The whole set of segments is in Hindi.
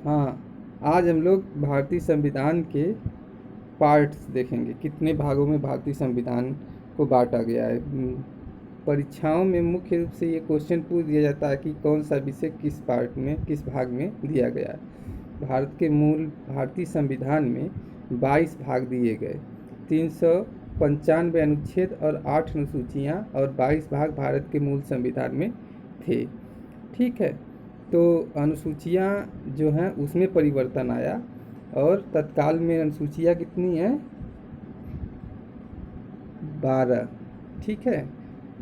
हाँ, आज हम लोग भारतीय संविधान के पार्ट्स देखेंगे, कितने भागों में भारतीय संविधान को बांटा गया है। परीक्षाओं में मुख्य रूप से ये क्वेश्चन पूछ दिया जाता है कि कौन सा विषय किस पार्ट में, किस भाग में दिया गया है। भारत के मूल भारतीय संविधान में 22 भाग दिए गए, 395 अनुच्छेद और 8 अनुसूचियाँ और 22 भाग भारत के मूल संविधान में थे। ठीक है, तो अनुसूचियाँ जो हैं उसमें परिवर्तन आया और तत्काल में अनुसूचियाँ कितनी हैं? 12। ठीक है,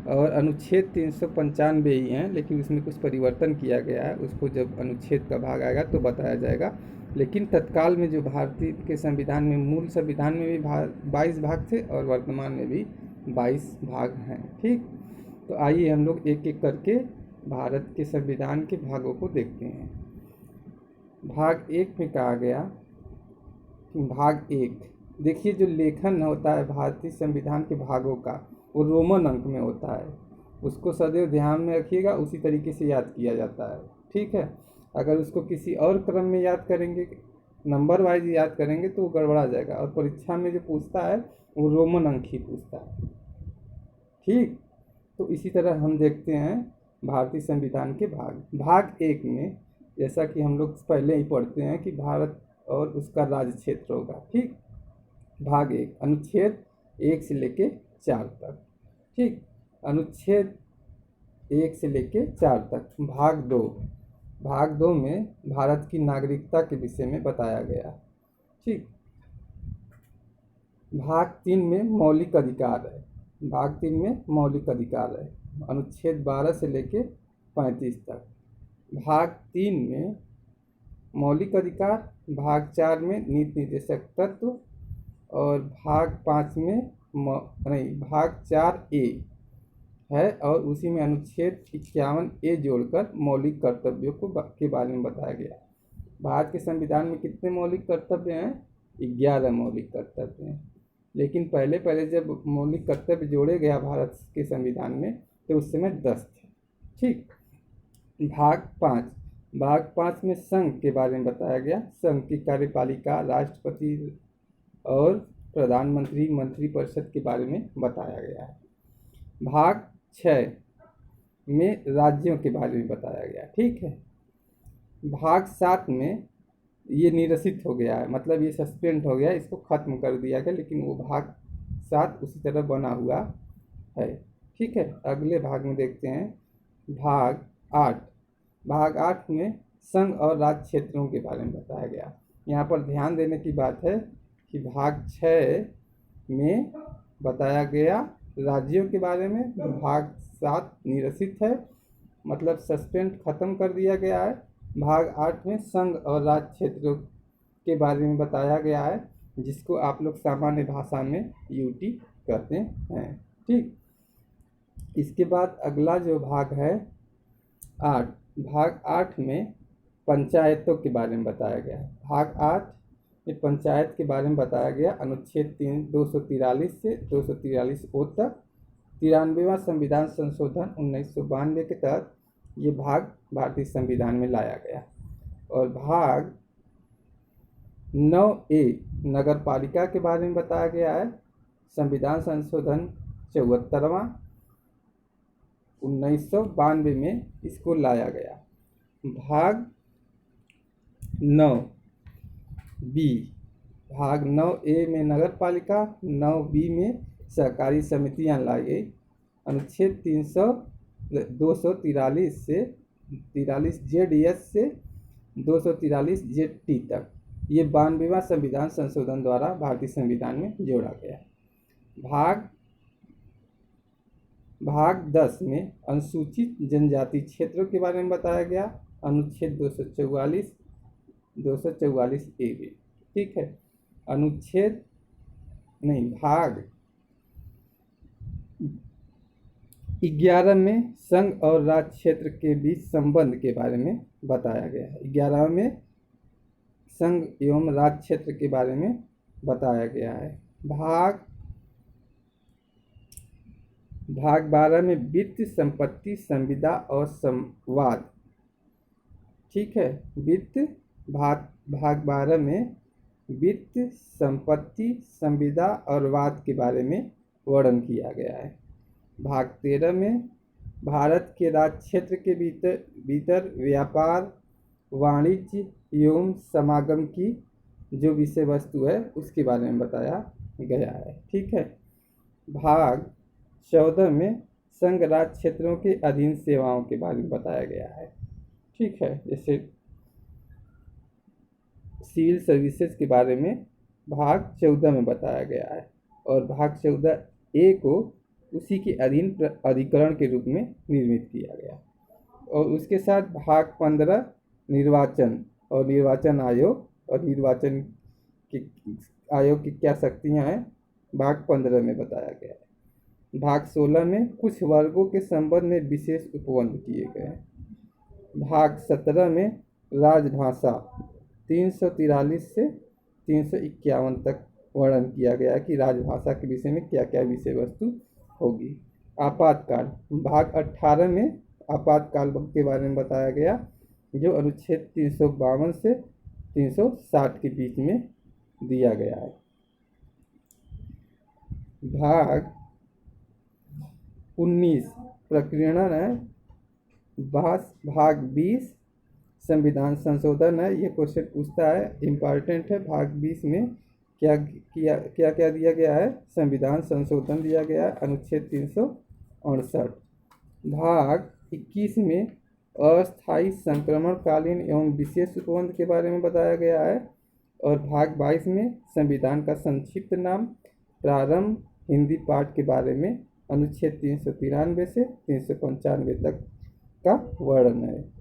और अनुच्छेद 395 ही हैं, लेकिन उसमें कुछ परिवर्तन किया गया है, उसको जब अनुच्छेद का भाग आएगा तो बताया जाएगा। लेकिन तत्काल में जो भारतीय के संविधान में, मूल संविधान में भी 22 भाग थे और वर्तमान में भी 22 भाग हैं। ठीक, तो आइए हम लोग एक एक करके भारत के संविधान के भागों को देखते हैं। भाग 1 में कहा गया, भाग 1, देखिए जो लेखन होता है भारतीय संविधान के भागों का, वो रोमन अंक में होता है। उसको सदैव ध्यान में रखिएगा, उसी तरीके से याद किया जाता है। ठीक है, अगर उसको किसी और क्रम में याद करेंगे, नंबर वाइज याद करेंगे तो वो गड़बड़ा जाएगा, और परीक्षा में जो पूछता है वो रोमन अंक ही पूछता है। ठीक, तो इसी तरह हम देखते हैं भारतीय संविधान के भाग 1 में, जैसा कि हम लोग पहले ही पढ़ते हैं कि भारत और उसका राज्य क्षेत्र होगा। ठीक, भाग 1, अनुच्छेद 1 से लेके 4 तक। ठीक, अनुच्छेद 1 से लेके 4 तक। भाग 2 में भारत की नागरिकता के विषय में बताया गया। ठीक, भाग 3 में मौलिक अधिकार है। भाग 3 में मौलिक अधिकार है, अनुच्छेद 12 से लेके 35 तक। भाग 3 में मौलिक अधिकार, भाग 4 में नीति निर्देशक तत्व, और भाग 5 में भाग 4A है, और उसी में अनुच्छेद 51A जोड़कर मौलिक कर्तव्यों के बारे में बताया गया। भारत के संविधान में कितने मौलिक कर्तव्य हैं? 11 मौलिक कर्तव्य हैं। लेकिन पहले जब मौलिक कर्तव्य जोड़े गया भारत के संविधान में, तो उस समय 10 थे। ठीक, भाग 5 में संघ के बारे में बताया गया। संघ की कार्यपालिका, राष्ट्रपति और प्रधानमंत्री, मंत्रिपरिषद के बारे में बताया गया है। भाग 6 में राज्यों के बारे में बताया गया। ठीक है, भाग 7 में ये निरसित हो गया है, मतलब ये सस्पेंड हो गया, इसको खत्म कर दिया गया, लेकिन वो भाग 7 उसी तरह बना हुआ है। ठीक है, अगले भाग में देखते हैं भाग 8। भाग 8 में संघ और राज्य क्षेत्रों के बारे में बताया गया। यहाँ पर ध्यान देने की बात है कि भाग 6 में बताया गया राज्यों के बारे में, भाग 7 निरसित है, मतलब सस्पेंड खत्म कर दिया गया है। भाग 8 में संघ और राज्य क्षेत्रों के बारे में बताया गया है, जिसको आप लोग सामान्य भाषा में यूटी कहते हैं। ठीक, इसके बाद अगला जो भाग है 8, भाग 8 में पंचायतों के बारे में बताया गया है। भाग 8 में पंचायत के बारे में बताया गया, अनुच्छेद 243 से 243O तक। 93वां संविधान संशोधन 1992 के तहत ये भाग भारतीय संविधान में लाया गया। और भाग 9A नगर पालिका के बारे में बताया गया है, संविधान संशोधन 74वां 1992 में इसको लाया गया। भाग 9B, भाग 9A में नगर पालिका, 9B में सहकारी समितियां लाई गई, अनुच्छेद 243 से 43ZS से 243ZT तक। ये 92वां संविधान संशोधन द्वारा भारतीय संविधान में जोड़ा गया। भाग 10 में अनुसूचित जनजाति क्षेत्रों के बारे में बताया गया, अनुच्छेद 244A भी। ठीक है, भाग 11 में संघ और राज्य क्षेत्र के बीच संबंध के बारे में बताया गया है। 11 में संघ एवं राज्य क्षेत्र के बारे में बताया गया है। भाग 12 में वित्त, संपत्ति, संविदा और संवाद। ठीक है, वित्त, भाग 12 में वित्त, संपत्ति, संविदा और वाद के बारे में वर्णन किया गया है। भाग 13 में भारत के राज्य क्षेत्र के भीतर व्यापार, वाणिज्य एवं समागम की जो विषय वस्तु है उसके बारे में बताया गया है। ठीक है। भाग 14 में संघ राज्य क्षेत्रों के अधीन सेवाओं के बारे में बताया गया है। ठीक है, जैसे सिविल सर्विसेज के बारे में भाग 14 में बताया गया है और भाग 14A को उसी के अधीन अधिकरण के रूप में निर्मित किया गया। और उसके साथ भाग 15 निर्वाचन और निर्वाचन आयोग और निर्वाचन आयोग की क्या शक्तियां हैं भाग 15 में बताया गया है। भाग 16 में कुछ वर्गों के संबंध में विशेष उपबंध किए गए हैं। भाग 17 में राजभाषा 343 से 351 तक वर्णन किया गया कि राजभाषा के विषय में क्या क्या विषय वस्तु होगी। आपातकाल भाग 18 में आपातकाल के बारे में बताया गया जो अनुच्छेद 352 से 360 के बीच में दिया गया है। भाग 19 प्रकीर्णन है। भाग 20 संविधान संशोधन है। ये क्वेश्चन पूछता है, इम्पॉर्टेंट है। भाग 20 में क्या दिया गया है? संविधान संशोधन दिया गया है, अनुच्छेद 368। भाग 21 में अस्थायी संक्रमणकालीन एवं विशेष उपबंध के बारे में बताया गया है और भाग 22 में संविधान का संक्षिप्त नाम, प्रारंभ, हिंदी पाठ के बारे में अनुच्छेद 393 से 395 तक का वर्णन है।